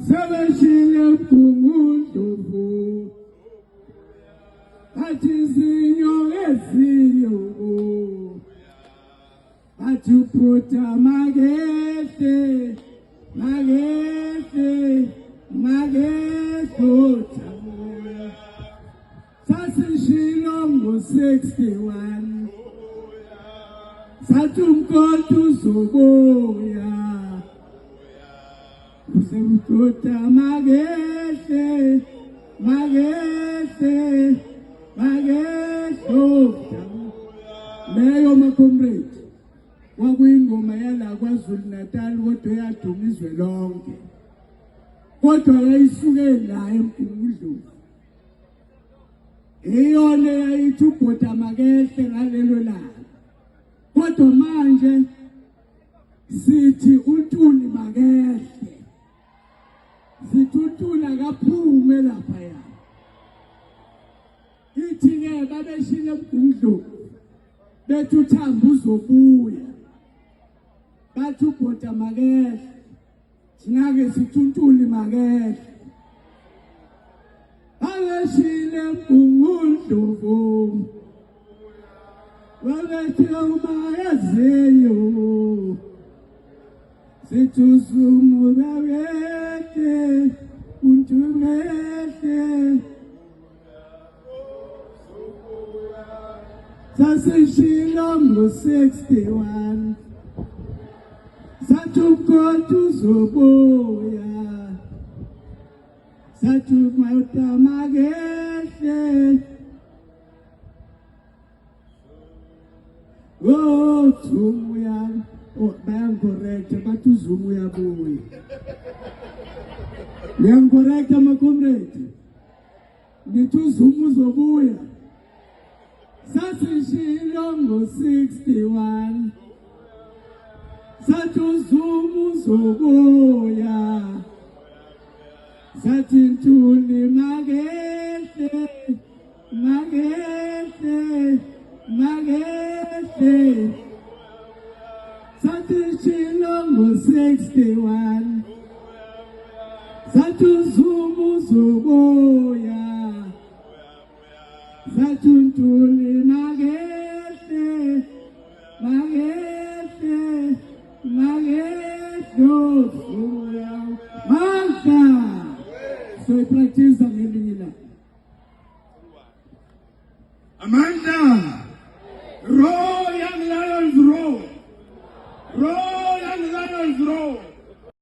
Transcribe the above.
sebeshile kumundlovu athi zinyo ezinyo athi uphutha makehle sasishilo ngo-61 sathi umkhonto uzobuya usebudoda makehle leyo makomrade kwakuyingoma yala KwaZulu Natal kodwa yaduma izwe lonke kodwa yayisuke la eMgungundlovu iyona yayithi ubhoda makehle ngalelo langa kodwa manje sithi uNtuli makehle sithi uNtuli akaphume lapha ya ithi ke babeshile eMgungundlovu bethi uThamba uzobuya bathi ubhoda makehle thina-ke sithi uNtuli makehle babeshile eMgungundlovu babethi umayezeyo sithi uZumu babethe uNtuli sasishilo ngo-61 sathi umkhonto uzobuya sathi uMawuta makehle Zumu yami bayangicorrecta bathi uZumu uyabuya ngiyangicorrecta makomrade ngithi uZumu uzobuya sasishilo ngo-61 sathi uZumu uzobuya sathi Ntuli makehle sathi shilo ngo-61 sathi uZumu uzobuya sathi uNtuli makehle uZumu Magda so practice ngelinye la Amanda, roll young lions roll, young lions roll.